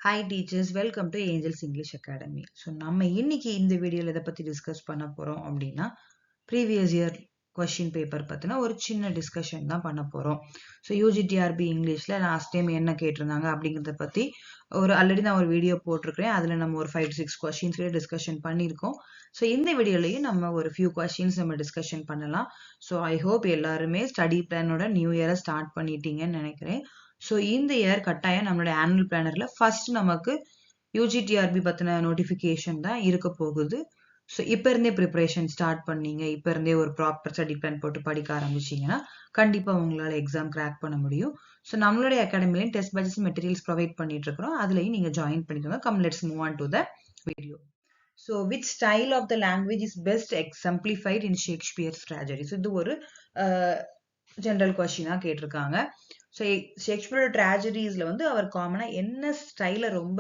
Hi teachers, welcome to Angels English Academy. So நம்ம இன்னைக்கு இந்த வீடியோல எதை பத்தி டிஸ்கஸ் பண்ண போறோம் அப்படின்னா ப்ரீவியஸ் இயர் கொஸ்டின் பேப்பர் பத்தின ஒரு சின்ன டிஸ்கஷன் தான் பண்ண போறோம். ஸோ யூஜிடிஆர்பி இங்கிலீஷ்ல லாஸ்ட் டைம் என்ன கேட்டிருந்தாங்க அப்படிங்கிறத பத்தி ஆல்ரெடி நான் ஒரு வீடியோ போட்டிருக்கிறேன். அதுல நம்ம ஒரு 5 to 6 கொஸ்டின்ஸ் டிஸ்கஷன் பண்ணியிருக்கோம். ஸோ இந்த வீடியோலயும் நம்ம ஒரு ஃபியூ கொஸ்டின்ஸ் நம்ம டிஸ்கஷன் பண்ணலாம். ஸோ ஐ ஹோப் எல்லாருமே ஸ்டடி பிளானோட நியூ இயரை ஸ்டார்ட் பண்ணிட்டீங்கன்னு நினைக்கிறேன். ஸோ இந்த இயர் கட்டாயம் நம்மளோட ஆனுவல் பிளானர்ல ஃபர்ஸ்ட் நமக்கு யூஜிடிஆர்பி பத்தின நோட்டிபிகேஷன் தான் இருக்க போகுது. ஸோ இப்ப இருந்தே ப்ரிப்பரேஷன் ஸ்டார்ட் பண்ணீங்க, இப்ப இருந்தே ஒரு ப்ராப்பர் ஸ்டடி பிளான் போட்டு படிக்க ஆரம்பிச்சீங்கன்னா கண்டிப்பா உங்களால எக்ஸாம் கிராக் பண்ண முடியும். ஸோ நம்மளுடைய அகாடமிலையும் டெஸ்ட் பேட்சஸ் மெட்டீரியல்ஸ் ப்ரொவைட் பண்ணிட்டு இருக்கிறோம். அதுலயும் நீங்க ஜாயின் பண்ணிக்கோங்க. Come let's move on to the video. So, which style of the language is best exemplified in Shakespeare's tragedy? So, இது ஒரு ஜென்ரல் கொஸ்டினா கேட்டிருக்காங்க. ஸோ ஷேக்ஸ்பியரோட ட்ராஜடிஸ்ல வந்து அவர் காமனா என்ன ஸ்டைல ரொம்ப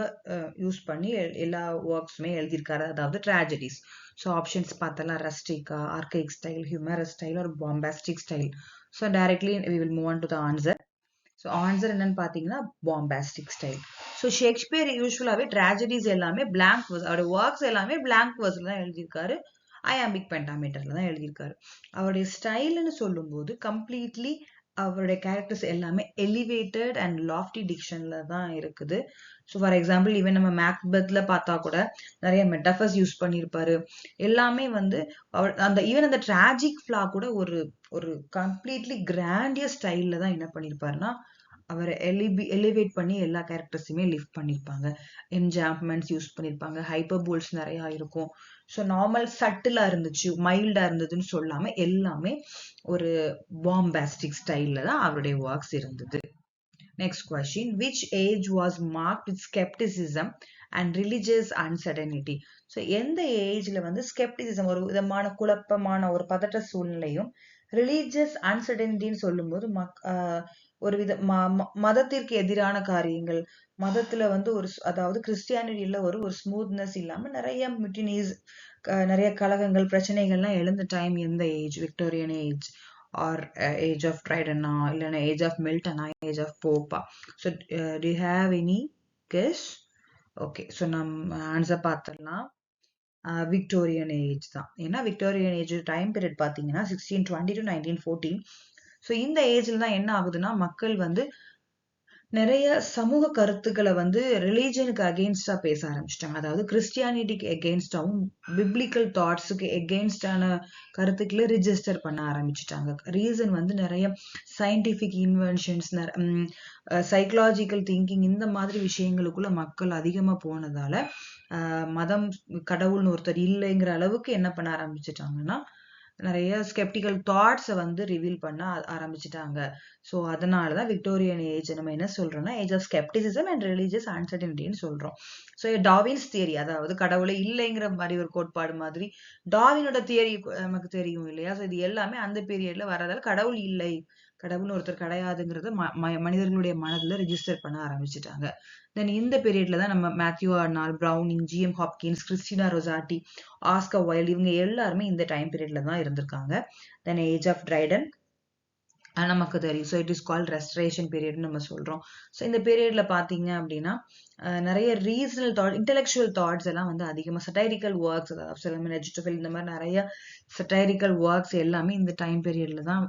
யூஸ் பண்ணி எல்லா ஒர்க்ஸுமே எழுதியிருக்காரு, அதாவது ட்ராஜடிஸ். ஸோ ஆப்ஷன்ஸ் பார்த்தலாம், rustica, archaic style, humorous style ஒரு bombastic style. So directly we will move on to the answer. So answer என்னன்னு பார்த்தீங்கன்னா பாம்பாஸ்டிக் ஸ்டைல். ஸோ ஷேக்ஸ்பியர் யூஸ்வலாகவே ட்ராஜடிஸ் எல்லாமே பிளாங்க் வேர்ஸ், அவருடைய ஒர்க்ஸ் எல்லாமே பிளாங்க் வேர்ஸ்ல தான் எழுதியிருக்காரு, அயாம்பிக் பென்டாமீட்டர்ல தான் எழுதியிருக்காரு. அவருடைய ஸ்டைல்னு சொல்லும்போது கம்ப்ளீட்லி அவருடைய கேரக்டர்ஸ் எல்லாமே எலிவேட்டட் அண்ட் லாஃப்டி டிக்ஷன்ல தான் இருக்குது. ஸோ ஃபார் எக்ஸாம்பிள் ஈவன் நம்ம மேக்பெத்ல பார்த்தா கூட நிறைய மெட்டாஃபர்ஸ் யூஸ் பண்ணியிருப்பாரு. எல்லாமே வந்து அந்த ஈவன் அந்த டிராஜிக் ஃபிளா கூட ஒரு ஒரு கம்ப்ளீட்லி கிராண்டியர் ஸ்டைல்ல தான் என்ன பண்ணியிருப்பாருன்னா அவரை எலிவேட் பண்ணி எல்லா கேரக்டர்ஸுமே லிஃப்ட் பண்ணியிருப்பாங்க. என்ஜாம்ப்மெண்ட்ஸ் யூஸ் பண்ணியிருப்பாங்க, ஹைப்பர்போல்ஸ் நிறைய இருக்கும். ஸோ நார்மல் சட்டிலா இருந்துச்சு, மைல்டா இருந்ததுன்னு சொல்லாம எல்லாமே ஒரு பாம்பாஸ்டிக் ஸ்டைல்ல தான் அவருடைய ஒர்க்ஸ் இருந்தது. Next question, which age was marked with skepticism and religious uncertainty? So எந்த ஏஜ்ல வந்து ஸ்கெப்டிசிசம் ஒரு விதமான குழப்பமான ஒரு பதட்ட சூழ்நிலையும், ரிலீஜியஸ் அன்சர்டனிட்டின்னு சொல்லும்போது ஒரு வித மதத்திற்கு எதிரான காரியங்கள், மதத்துல வந்து ஒரு அதாவது கிறிஸ்டியானிட்டியில ஒரு ஒரு ஸ்மூத்னஸ் இல்லாம நிறைய மியூட்டினிஸ், நிறைய கலகங்கள், பிரச்சனைகள்லாம் எழுந்த டைம் எந்த age? Victorian age or age of ட்ரைடனா, இல்லைன்னா ஏஜ் ஆஃப் மில்டனா, ஏஜ் ஆஃப் போப்பா? So do you have any guess? Okay, so நம்ம ஆன்சர் பார்த்துடலாம். விக்டோரியன் ஏஜ் தான். ஏன்னா விக்டோரியன் ஏஜ் டைம் பீரியட் பார்த்தீங்கன்னா 1620 to 1914. ஸோ இந்த ஏஜ்ல தான் என்ன ஆகுதுன்னா மக்கள் வந்து நிறைய சமூக கருத்துக்களை வந்து ரிலீஜனுக்கு அகெயின்ஸ்டா பேச ஆரம்பிச்சிட்டாங்க. அதாவது கிறிஸ்டியானிட்டிக்கு எகெயின்ஸ்டாவும் பிப்ளிக்கல் தாட்ஸுக்கு எகெயின்ஸ்டான கருத்துக்களை ரிஜிஸ்டர் பண்ண ஆரம்பிச்சிட்டாங்க. ரீசன் வந்து நிறைய சயின்டிபிக் இன்வென்ஷன்ஸ், சைக்கலாஜிக்கல் திங்கிங், இந்த மாதிரி விஷயங்களுக்குள்ள மக்கள் அதிகமா போனதால மதம், கடவுள்னு ஒருத்தர் இல்லைங்கிற அளவுக்கு என்ன பண்ண ஆரம்பிச்சிட்டாங்கன்னா நிறைய ஸ்கெப்டிக்கல் தாட்ஸை வந்து ரிவீல் பண்ண ஆரம்பிச்சிட்டாங்க. ஸோ அதனாலதான் விக்டோரியன் ஏஜ் நம்ம என்ன சொல்றோம்னா age of scepticism and religious அன்சர்டனிட்டின்னு சொல்றோம். ஸோ டார்வின்ஸ் தியரி, அதாவது கடவுளை இல்லைங்கிற மாதிரி ஒரு கோட்பாடு மாதிரி டார்வினோட தியரி நமக்கு தெரியும் இல்லையா? ஸோ இது எல்லாமே அந்த பீரியட்ல வரதால கடவுள் இல்லை, கடவுள்னு ஒருத்தர் கிடையாதுங்கிறத மனிதர்களுடைய மனதில் ரிஜிஸ்டர் பண்ண ஆரம்பிச்சிட்டாங்க. தென் இந்த பீரியட்ல தான் நம்ம Matthew Arnold, Browning, G M Hopkins, Christina Rossetti, Oscar Wilde இவங்க எல்லாருமே இந்த டைம் பீரியட்ல தான் இருந்திருக்காங்க. தென் ஏஜ் ஆஃப் ட்ரைடன் நமக்கு தெரியும். So it is called restoration பீரியட்னு நம்ம சொல்றோம். ஸோ இந்த பீரியட்ல பாத்தீங்க அப்படின்னா நிறைய ரீசனல் தாட், இன்டெலெக்சுவல் தாட்ஸ் எல்லாம் வந்து அதிகமாக சட்டைரிக்கல் ஒர்க்ஸ், அதாவது சிலமின் எஜிட்டபிள், இந்த மாதிரி நிறைய சட்டைரிக்கல் ஒர்க்ஸ் எல்லாமே இந்த டைம் பீரியட்ல தான்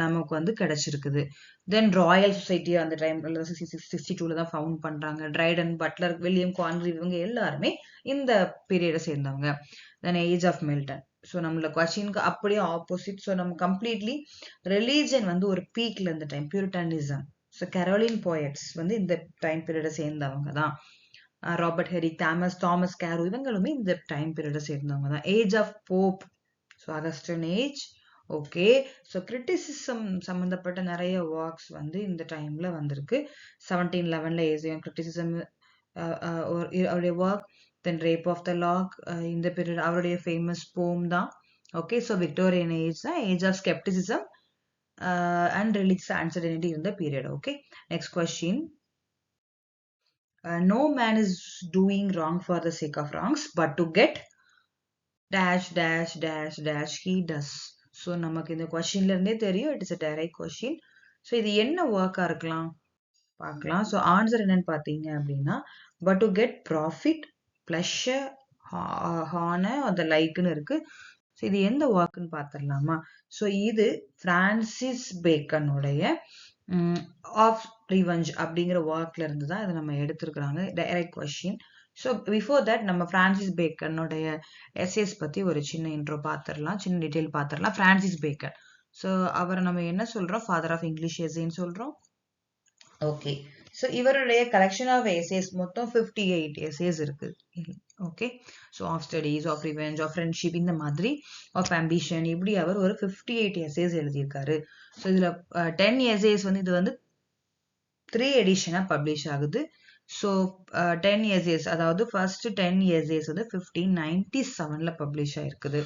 நமக்கு வந்து கிடைச்சிருக்குது. தென் ராயல் சொசைட்டி அந்த டைம்ல 1662 தான் ஃபவுண்ட் பண்றாங்க. ட்ரைடன், பட்லர், வில்லியம் கான்ரி இவங்க எல்லாருமே இந்த பீரியடை சேர்ந்தவங்க. Then age of Milton. So நம்மள கொஸ்டினுக்கு அப்படியே ஆப்போசிட். ஸோ நம்ம கம்ப்ளீட்லி ரிலீஜன் வந்து ஒரு பீக்ல இந்த time, Puritanism. So Caroline poets வந்து இந்த டைம் பீரியடை சேர்ந்தவங்க தான். ராபர்ட் ஹெரிக், தாமஸ் கேரோ இவங்களுமே இந்த டைம் பீரியடை சேர்ந்தவங்க தான். Age of Pope, so Augustan age. Okay, so criticism சம்பந்தப்பட்ட நிறைய ஒர்க்ஸ் வந்து இந்த டைம்ல வந்திருக்கு. 1711ல ஏசியம் கிரிட்டிசிசம் அவருடைய work. Then Rape of the Lock, இந்த பீரியட் அவருடைய ஃபேமஸ் போம் தான். ஓகே, ஸோ விக்டோரியன் ஏஜ் தான் age of scepticism and religious uncertainty இருந்த period. Okay, next question. No man is doing wrong for the sake of wrongs, but to get dash dash dash dash he does. So நமக்கு இந்த கொஸ்டின்ல இருந்தே தெரியும், it is a direct question. So இது என்ன ஒர்க்கா இருக்கலாம்? பார்க்கலாம். ஸோ ஆன்சர் என்னன்னு பார்த்தீங்க அப்படின்னா, but to get profit, pleasure, honour or the லைக்னு இருக்கு. ஸோ இது எந்த வாக்குன்னு பார்த்துடலாமா? ஸோ இது பிரான்சிஸ் பேக்கனுடைய ஆஃப் ரிவெஞ்ச் அப்படிங்கிற வாக்ல இருந்து தான் இதை நம்ம எடுத்திருக்கிறாங்க. Direct question. So before that நம்ம பிரான்சிஸ் பேக்கனுடைய எஸ்ஏஸ் பத்தி ஒரு சின்ன இன்ட்ரோ பார்த்துடலாம், சின்ன டீட்டெயில் பார்த்துடலாம். பிரான்சிஸ் பேக்கன், ஸோ அவரை நம்ம என்ன சொல்றோம்? ஃபாதர் ஆஃப் இங்கிலீஷ் எஸ்ஏன்னு சொல்றோம். ஓகே, ஸோ இவருடைய கலெக்ஷன் ஆஃப் எஸ்ஏஸ் மொத்தம் 58 எஸ்ஏஸ் இருக்கு. Okay, so of studies, of revenge, of friendship, இந்த மாதிரி ஆஃப் ஆம்பிஷன், இப்படி அவர் ஒரு 58 எஸ்ஏஸ் எழுதியிருக்காரு. ஸோ இதுல 10 எஸ்ஏஸ் வந்து இது வந்து 3 எடிஷனா பப்ளிஷ் ஆகுது. ஸோ 10 எஸ்ஏஸ், அதாவது ஃபர்ஸ்ட் 10 எஸ்ஏஸ் வந்து 1597ல பப்ளிஷ் ஆயிருக்குது.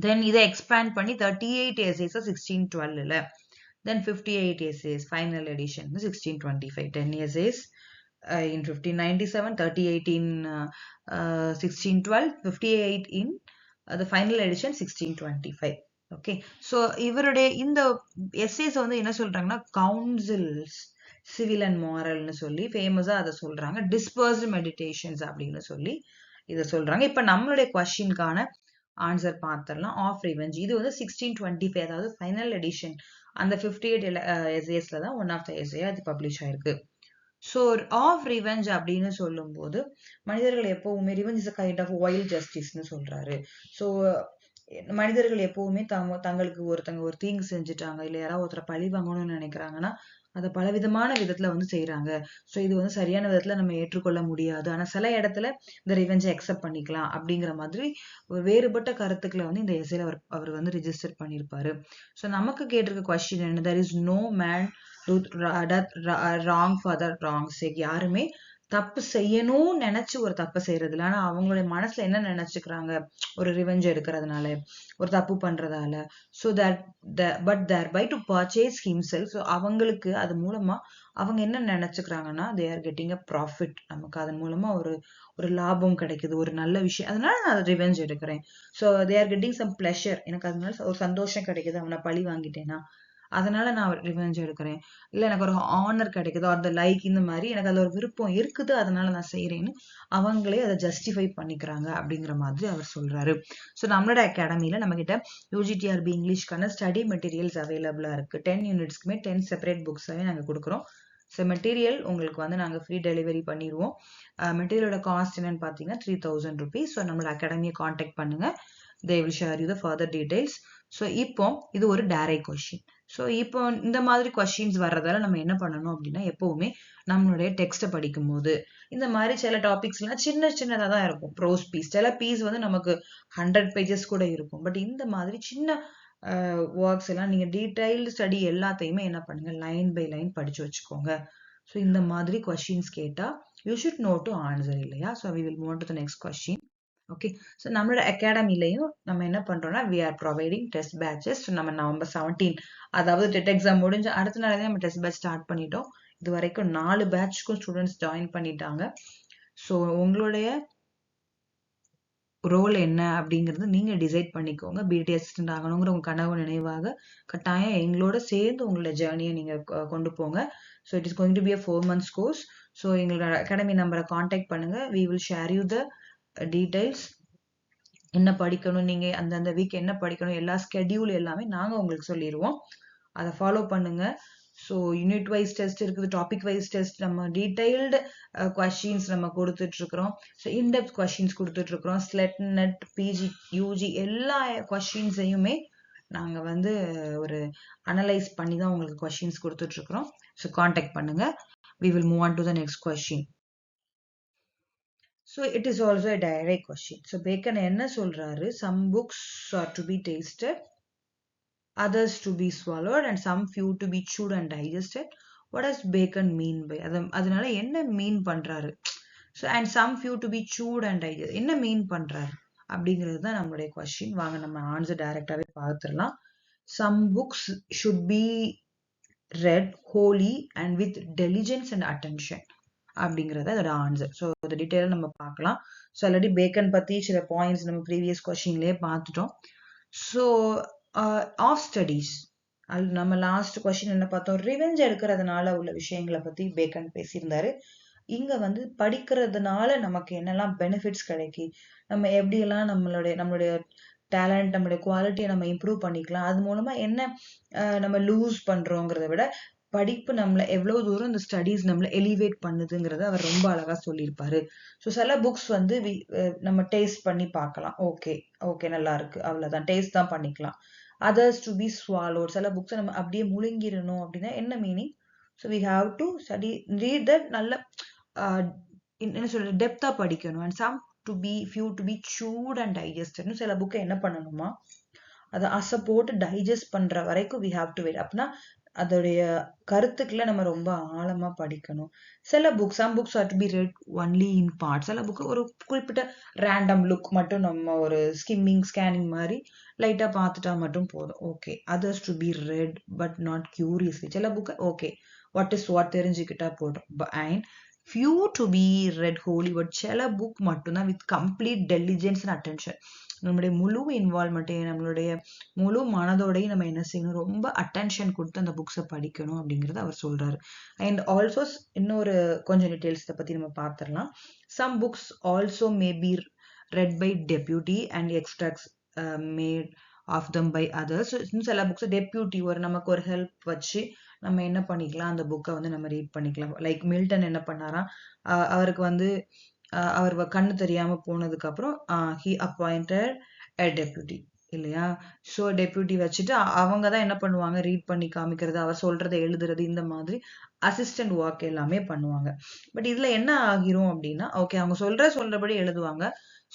தென் இதை எக்ஸ்பேண்ட் பண்ணி 38 essays 1612ல, then 58 essays, final edition 1625, 10 essays in 1597, 38 in 1612, 58 in the final edition 1625. Okay, so இவருடைய இந்த எஸ்ஏஸ் வந்து என்ன சொல்றாங்கன்னா, கவுன்சில்ஸ், சிவில் அண்ட் மாரல்னு சொல்லி ஃபேமஸா அதை சொல்றாங்க. டிஸ்பர்ஸ்டு மெடிடேஷன்ஸ் அப்படின்னு சொல்லி இதை சொல்றாங்க. இப்ப நம்மளுடைய கொஸ்டின்கான ஆன்சர் பார்த்துடலாம். ஆஃப் ரிவெஞ்ச் இது வந்து 1625, அதாவது ஃபைனல் எடிஷன், அந்த 58 எஸ்ஏஸ்ல தான் ஒன் ஆஃப் த எஸ்ஏ அது பப்ளிஷ் ஆயிருக்கு. ஸோ ஆஃப் ரிவெஞ்ச் அப்படின்னு சொல்லும் போது, மனிதர்கள் எப்பவுமே revenge is a kind of wild ஜஸ்டிஸ்னு சொல்றாரு. ஸோ மனிதர்கள் எப்பவுமே தங்களுக்கு ஒருத்தங்க ஒரு தீங்கு செஞ்சுட்டாங்க, இல்லை யாராவது ஒருத்தரை பழி வாங்கணும்னு நினைக்கிறாங்கன்னா அதை பலவிதமான விதத்துல வந்து செய்யறாங்க. ஸோ இது வந்து சரியான விதத்துல நம்ம ஏற்றுக்கொள்ள முடியாது, ஆனா சில இடத்துல இந்த ரிவெஞ்சை அக்செப்ட் பண்ணிக்கலாம் அப்படிங்கிற மாதிரி ஒரு வேறுபட்ட கருத்துக்களை வந்து இந்த எஸ்ஏல அவர் வந்து ரிஜிஸ்டர் பண்ணியிருப்பாரு. ஸோ நமக்கு கேட்டிருக்க கொஸ்டின் என்ன? there is no man do wrong for the wrong sake. யாருமே தப்பு செய்யணும்னு நினைச்சு ஒரு தப்பு செய்யறது இல்லை, ஆனா அவங்களுடைய மனசுல என்ன நினைச்சுக்கிறாங்க, ஒரு ரிவெஞ்ச் எடுக்கிறதுனால, ஒரு தப்பு பண்றதால, so that but thereby to purchase himself. So அவங்களுக்கு அது மூலமா அவங்க என்ன நினைச்சுக்கிறாங்கன்னா, they are getting a profit. நமக்கு அதன் மூலமா ஒரு லாபம் கிடைக்குது, ஒரு நல்ல விஷயம், அதனால நான் ரிவெஞ்ச் எடுக்கிறேன். So they are getting some pleasure. எனக்கு அதனால ஒரு சந்தோஷம் கிடைக்குது, அவனை பழி வாங்கிட்டேன்னா அதனால நான் ரிவெஞ்ச் எடுக்கிறேன். இல்ல எனக்கு ஒரு ஆனர் கிடைக்குதோ, அந்த லைக், இந்த மாதிரி எனக்கு அதுல ஒரு விருப்பம் இருக்குது, அதனால நான் செய்யறேன்னு அவங்களே அதை ஜஸ்டிஃபை பண்ணிக்கிறாங்க அப்படிங்கிற மாதிரி அவர் சொல்றாரு. ஸோ நம்மளோட அகாடமியில நம்ம கிட்ட யூஜிடிஆர்பி இங்கிலீஷ்க்கான ஸ்டடி மெட்டீரியல்ஸ் அவைலபிளா இருக்கு. 10 யூனிட்ஸ்க்குமே 10 செப்பரேட் புக்ஸாவே நாங்க கொடுக்குறோம். ஸோ மெட்டீரியல் உங்களுக்கு வந்து நாங்கள் ஃப்ரீ டெலிவரி பண்ணிடுவோம். மெட்டீரியலோட காஸ்ட் என்னன்னு பார்த்தீங்கன்னா 3000 rupees. ஸோ நம்மளோட அகாடமியை காண்டாக்ட் பண்ணுங்க, they will share you the further details. So இப்போ இது ஒரு டைரக்ட் கொஸ்டின். ஸோ இப்போ இந்த மாதிரி கொஸ்டின்ஸ் வர்றதால நம்ம என்ன பண்ணணும் அப்படின்னா, எப்பவுமே நம்மளுடைய டெக்ஸ்ட்டை படிக்கும் போது இந்த மாதிரி சில டாபிக்ஸ்லாம் சின்ன சின்னதாக தான் இருக்கும். ப்ரோஸ் பீஸ், சில பீஸ் வந்து நமக்கு 100 pages கூட இருக்கும். பட் இந்த மாதிரி சின்ன ஒர்க்ஸ் எல்லாம் நீங்க டீடைல்டு ஸ்டடி எல்லாத்தையுமே என்ன பண்ணுங்க, லைன் பை லைன் படிச்சு வச்சுக்கோங்க. ஸோ இந்த மாதிரி கொஸ்டின்ஸ் கேட்டா you should know to answer, இல்லையா? So we will move on to the next question. Okay, so நம்மளோட அகாடமிலையும் நம்ம என்ன பண்றோம்னா, we are providing test batches. So நம்ம November 17, அதாவது டெட் எக்ஸாம் முடிஞ்ச அடுத்த நாளே நம்ம டெஸ்ட் பேட்ச் ஸ்டார்ட் பண்ணிட்டோம். இது வரைக்கும் 4 பேட்ச்க்கும் ஸ்டூடெண்ட்ஸ் ஜாயின் பண்ணிட்டாங்க. ஸோ உங்களுடைய ரோல் என்ன அப்படிங்கிறது நீங்க டிசைட் பண்ணிக்கோங்க. பிடி அசிஸ்டன்ட் ஆகணுங்கிற உங்க கனவு நினைவாக கட்டாயம் எங்களோட சேர்ந்து உங்களோட ஜேர்னியை நீங்க கொண்டு போங்க. So it is going to be a 4 months course. So எங்களோட அகாடமி நம்பரை காண்டாக்ட் பண்ணுங்க. we will share you the details. என்ன படிக்கணும், நீங்க அந்தந்த வீக் என்ன படிக்கணும், எல்லா ஸ்கெடியூல் எல்லாமே நாங்க உங்களுக்கு சொல்லிடுவோம். அதை ஃபாலோ பண்ணுங்க. ஸோ யூனிட் வைஸ் டெஸ்ட் இருக்குது, டாபிக் வைஸ் டெஸ்ட், நம்ம டீடைல்டு கொஸ்டின்ஸ் நம்ம கொடுத்துட்டு இருக்கிறோம். ஸோ இன்டெப்த் கொஸ்டின்ஸ் கொடுத்துட்டு இருக்கிறோம். ஸ்லெட், நெட், பிஜி, யூஜி எல்லா கொஸ்டின்ஸையுமே நாங்க வந்து ஒரு அனலைஸ் பண்ணி தான் உங்களுக்கு கொஸ்டின்ஸ் கொடுத்துட்டு இருக்கிறோம். ஸோ காண்டாக்ட் பண்ணுங்க. we will move on to the next question. So it is also a direct question. So Bacon என்ன சொல்றாரு, some books are to be tasted, others to be swallowed, and some few to be chewed and digested. What does Bacon mean by அதனால என்ன மீன் பண்றாரு? So and some few to be chewed and digested, என்ன மீன் பண்றாரு அப்படிங்கிறது தான் நம்மளுடைய question. வாங்க நம்ம ஆன்சர் டைரக்டாவே பார்த்துடலாம். Some books should be read wholly and with diligence and attention அப்படிங்கிறத அதோட ஆன்சர். ஸோ அந்த டீட்டெயில் நம்ம பார்க்கலாம். ஸோ ஆல்ரெடி பேக்கன் பத்தி சில பாயிண்ட்ஸ் நம்ம ப்ரீவியஸ் கொஸ்டின்லேயே பார்த்துட்டோம். ஸோ ஆஃப் ஸ்டடீஸ் நம்ம லாஸ்ட் கொஸ்டின் என்ன பார்த்தோம், ரிவெஞ்ச் எடுக்கிறதுனால உள்ள விஷயங்களை பத்தி பேக்கன் பேசியிருந்தாரு. இங்க வந்து படிக்கிறதுனால நமக்கு என்னெல்லாம் பெனிஃபிட்ஸ் கிடைக்கி, நம்ம எப்படியெல்லாம் நம்மளுடைய டேலண்ட், நம்மளுடைய குவாலிட்டியை நம்ம இம்ப்ரூவ் பண்ணிக்கலாம், அது மூலமா என்ன நம்ம லூஸ் பண்றோங்கிறத விட படிப்பு நம்மள எவ்வளவு தூரம் இந்த ஸ்டடீஸ் நம்மள எலிவேட் பண்ணுதுங்கிறத அவர் ரொம்ப அழகா சொல்லியிருப்பாரு. ஸோ சில புக்ஸ் வந்து நம்ம டேஸ்ட் பண்ணி பார்க்கலாம், ஓகே ஓகே நல்லா இருக்கு, அவ்வளவுதான், டேஸ்ட் தான் பண்ணிக்கலாம். அதர்ஸ் டு பி ஸ்வாலோட், சில புக்ஸை நம்ம அப்படியே முழுங்கிடணும் அப்படின்னா என்ன meaning, so we have to study read that, நல்ல என்ன சொல்றது, டெப்தா படிக்கணும். And some to be few to be chewed and digested. சில புக்கை என்ன பண்ணணுமா, அதை அசை போட்டு டைஜஸ்ட் பண்ற வரைக்கும் வி ஹாவ் டு வெயிட். அப்படின்னா அதோடைய கருத்துக்களை நம்ம ரொம்ப ஆழமா படிக்கணும். சில books, some books are to be read only in part. சில புக் ஒரு குறிப்பிட்ட ரேண்டம் லுக் மட்டும் நம்ம ஒரு ஸ்கிம்மிங் ஸ்கேனிங் மாதிரி லைட்டா பார்த்துட்டா மட்டும் போதும், okay. Others to be read but not curiously. சில book okay what is what தெரிஞ்சுக்கிட்டா போதும். And few to be read wholly, but சில புக் மட்டும்தான் with complete diligence and attention, நம்மளுடைய முழு இன்வால்மெண்ட்டையும் நம்மளுடைய முழு மனதோடையும் நம்ம என்ன செய்யணும், ரொம்ப அட்டென்ஷன் கொடுத்து அந்த புக்ஸை படிக்கணும் அப்படிங்கறத அவர் சொல்றாரு. அண்ட் ஆல்சோ இன்னொரு கொஞ்சம் டீடைல்ஸ் இதை பத்தி நம்ம பார்த்துடலாம். Some books also may be read by deputy and extracts made of them by others. சில புக்ஸ் டெப்யூட்டி, நமக்கு ஒரு ஹெல்ப் வச்சு நம்ம என்ன பண்ணிக்கலாம், அந்த புக்கை வந்து நம்ம ரீட் பண்ணிக்கலாம். லைக் மில்டன் என்ன பண்ணாராம், அவருக்கு வந்து அவர் கண்ணு தெரியாம போனதுக்கு அப்புறம் he appointed a deputy இல்லையா. ஸோ டெப்யூட்டி வச்சுட்டு அவங்க தான் என்ன பண்ணுவாங்க, ரீட் பண்ணி காமிக்கிறது, அவர் சொல்றதை எழுதுறது, இந்த மாதிரி அசிஸ்டன்ட் ஒர்க் எல்லாமே பண்ணுவாங்க. பட் இதுல என்ன ஆகிரும் அப்படின்னா, ஓகே அவங்க சொல்றபடி எழுதுவாங்க.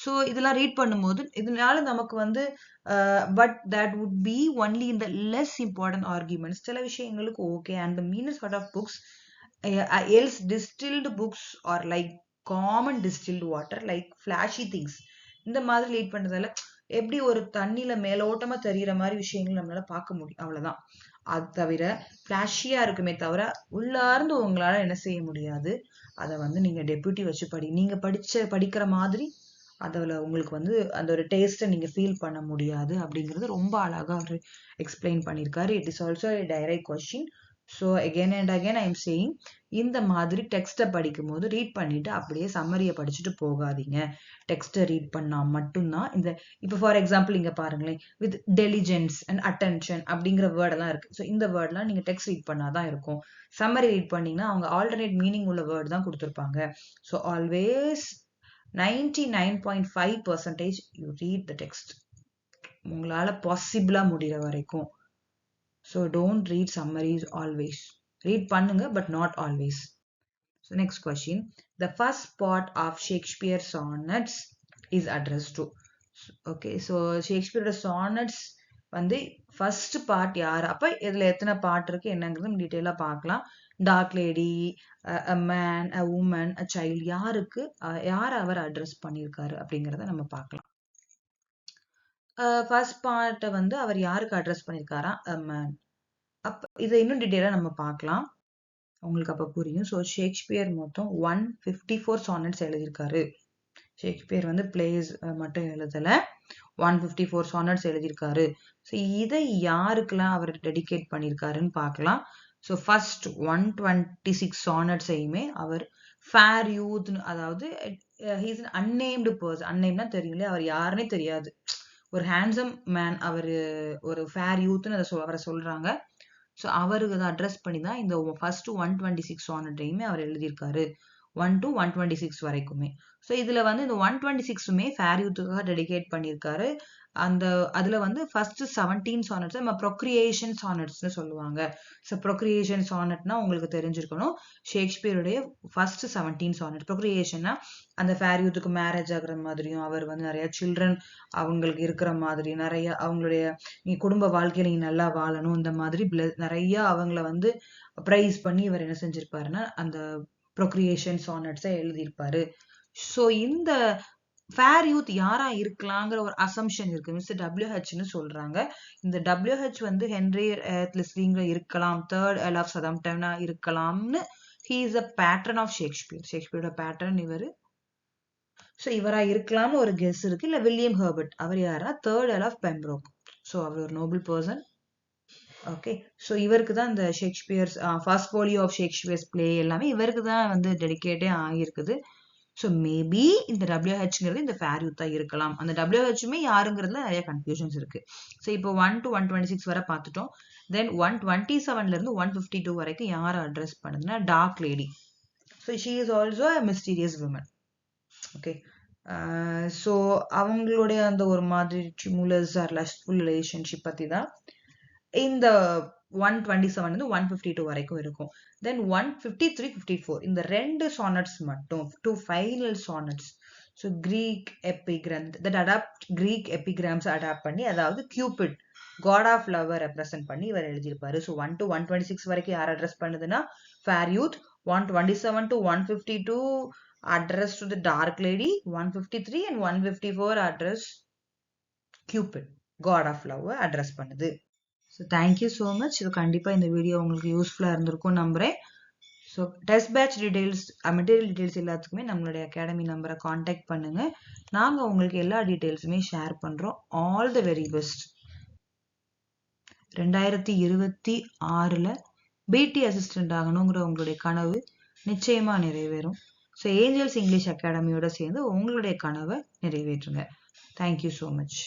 ஸோ இதெல்லாம் ரீட் பண்ணும்போது இதனால நமக்கு வந்து but that would be only in the less important arguments. சில விஷயங்களுக்கு okay. And the mean sort of books else distilled books are like common distilled water, like flashy things. இந்த மாதிரி லீட் பண்றதால எப்படி ஒரு தண்ணியில மேலோட்டமா தெரியுற மாதிரி விஷயங்கள் நம்மளால பார்க்க முடியும், அவ்வளவுதான். அது தவிர பிளாஷியா இருக்குமே தவிர உள்ளார்ந்து உங்களால என்ன செய்ய முடியாது. அதை வந்து நீங்க டெப்யூட்டி வச்சு நீங்க படிக்கிற மாதிரி அதுல உங்களுக்கு வந்து அந்த ஒரு டேஸ்ட்டை நீங்க ஃபீல் பண்ண முடியாது அப்படிங்கறது ரொம்ப அழகா அவர் எக்ஸ்பிளைன் பண்ணியிருக்காரு. It is also a direct question. So again and again I am saying, இந்த மாதிரி டெக்ஸ்ட்டை படிக்கும் போது ரீட் பண்ணிட்டு அப்படியே சம்மரியை படிச்சுட்டு போகாதீங்க. டெக்ஸ்ட்டை ரீட் பண்ணா மட்டும்தான் இந்த, இப்போ ஃபார் எக்ஸாம்பிள் இங்க பாருங்களேன், வித் டெலிஜென்ஸ் அண்ட் அட்டென்ஷன் அப்படிங்கிற வேர்டெல்லாம் இருக்கு. ஸோ இந்த வேர்ட்லாம் நீங்க டெக்ஸ்ட் ரீட் பண்ணாதான் இருக்கும். சம்மரி ரீட் பண்ணீங்கன்னா அவங்க ஆல்டர்னேட் மீனிங் உள்ள வேர்டு தான் கொடுத்துருப்பாங்க. So always 99.5% you read the text. உங்களால பாசிபிளா முடிகிற வரைக்கும். So don't read summaries always. Read பண்ணுங்க but not always. So next question. The first part of Shakespeare sonnets is addressed to. Okay, so Shakespeare sonnets வந்து first part யார், அப்ப இதுல எத்தனை part இருக்கு என்னங்கிறது டீட்டெயிலா பார்க்கலாம். Dark lady, a man, a woman, a child, யார் அவர் அட்ரஸ் பண்ணியிருக்காரு அப்படிங்கிறத நம்ம பார்க்கலாம். ஃபர்ஸ்ட் பார்ட்டை வந்து அவர் யாருக்கு அட்ரஸ் பண்ணியிருக்காரா, a man. அப்ப இதை இன்னும் டீட்டெயிலா நம்ம பார்க்கலாம், உங்களுக்கு அப்ப புரியும். ஸோ ஷேக்ஸ்பியர் மொத்தம் 154 சானட்ஸ் எழுதியிருக்காரு. ஷேக்ஸ்பியர் வந்து பிளேஸ் மட்டும் எழுதல, 154 சானட்ஸ் எழுதியிருக்காரு. ஸோ இதை யாருக்கெல்லாம் அவர் டெடிகேட் பண்ணியிருக்காருன்னு பார்க்கலாம். ஸோ ஃபர்ஸ்ட் 126 சானட்ஸையுமே அவர் ஃபேர் யூத், அதாவது ஹீஸ் அன் அன்னேம்டு பர்சன். அன்னேம்னா தெரியும்ல, அவர் யாருன்னே தெரியாது, ஒரு ஹேண்ட்ஸம் மேன், அவர் ஒரு ஃபேர் யூத்னு அவரை சொல்றாங்க. ஸோ அவருக்கு அதை அட்ரஸ் பண்ணி தான் இந்த ஃபர்ஸ்ட் 126 சானட்டையுமே அவர் எழுதியிருக்காரு, 1 to 126 வரைக்குமே. ஸோ இதுல வந்து இந்த 126மே ஃபேர் யூத்துக்காக டெடிகேட் பண்ணியிருக்காரு. அதுல வந்து ஃபர்ஸ்ட் 17 சானட்ஸ் நம்ம ப்ரொக்ரியேஷன் சானட்ஸ்னு சொல்லுவாங்க. ஸோ ப்ரொக்ரியேஷன் சானட்னா உங்களுக்கு தெரிஞ்சிருக்கணும், ஷேக்ஸ்பியருடைய ஃபர்ஸ்ட் 17 சானட். ப்ரொக்ரியேஷன்னா அந்த ஃபேர் யூத்துக்கு மேரேஜ் ஆகுற மாதிரியும், அவர் வந்து நிறைய சில்ட்ரன் அவங்களுக்கு இருக்கிற மாதிரி, நிறைய அவங்களுடைய குடும்ப வாழ்க்கையில நீ நல்லா வாழணும், இந்த மாதிரி நிறைய அவங்கள வந்து பிரைஸ் பண்ணி இவர் என்ன செஞ்சிருப்பாருன்னா அந்த ப்ரொக்ரியேஷன் சானட்ஸை எழுதியிருப்பாரு. ஸோ இந்த ஃபேர் யூத் யாரா இருக்கலாங்கிற ஒரு அசம்ஷன் இருக்கு, மிஸ்டர் WH சொல்றாங்க. இந்த WH வந்து ஹென்ரி லிஸ்லிங்ல இருக்கலாம், தேர்ட் எர்ல் ஆஃப் சதம்ப்டனா இருக்கலாம்னு. He is a patron of Shakespeare, ஷேக்ஸ்பியரோட பேட்ரன் இவரு. ஸோ இவரா இருக்கலாம்னு ஒரு கெஸ் இருக்கு. இல்ல வில்லியம் ஹெர்பர்ட், அவர் யாரா third Earl of Pembroke. So அவர் ஒரு நோபல் பர்சன். ஓகே, ஸோ இவருக்கு தான் இந்த Shakespeare's first folio of Shakespeare's play எல்லாமே இவருக்கு தான் வந்து டெடிகேட்டே ஆகியிருக்குது. ஸோ மேபி இந்த WHங்கிறது இந்த ஃபேர் யூத்தா இருக்கலாம். அந்த WHமே யாருங்கிறதுல நிறைய கன்ஃபியூஷன்ஸ் இருக்கு. ஸோ இப்போ 1 to 126 வரை பார்த்துட்டோம். தென் 127ல இருந்து 152 வரைக்கும் யாரை அட்ரஸ் பண்ணுதுன்னா dark lady. So she is also a mysterious women. Okay, so அவங்களுடைய அந்த ஒரு மாதிரி ட்ரிமுலஸ் ஆர் லஸ்ட்ஃபுல் ரிலேஷன்ஷிப் பற்றி தான் இந்த 127 வந்து 152 வரைக்கும் இருக்கும். தென் 153, 54 இந்த ரெண்டு சானட்ஸ் மட்டும், 2 final sonnets. So Greek epigram that adapt Greek epigrams adapt பண்ணி, அதாவது Cupid god of love represent பண்ணி இவர் எழுதியிருப்பாரு. ஸோ 1 to 126 வரைக்கும் யார் அட்ரஸ் பண்ணுதுன்னா fair youth. 127 to 152 address to the dark lady. 153 and 154 address Cupid god of love address பண்ணுது. So thank you so much. இது கண்டிப்பாக இந்த வீடியோ உங்களுக்கு யூஸ்ஃபுல்லாக இருந்திருக்கும் நம்புகிறேன். So test batch details, material details எல்லாத்துக்குமே நம்மளுடைய அகாடமி நம்பரை காண்டாக்ட் பண்ணுங்கள். நாங்கள் உங்களுக்கு எல்லா டீட்டெயில்ஸுமே ஷேர் பண்ணுறோம். All the very best. 2026 பிடி அசிஸ்டன்ட் ஆகணுங்கிற உங்களுடைய கனவு நிச்சயமாக நிறைவேறும். ஸோ ஏஞ்சல்ஸ் இங்கிலீஷ் அகாடமியோட சேர்ந்து உங்களுடைய கனவை நிறைவேற்றுங்க. Thank you so much.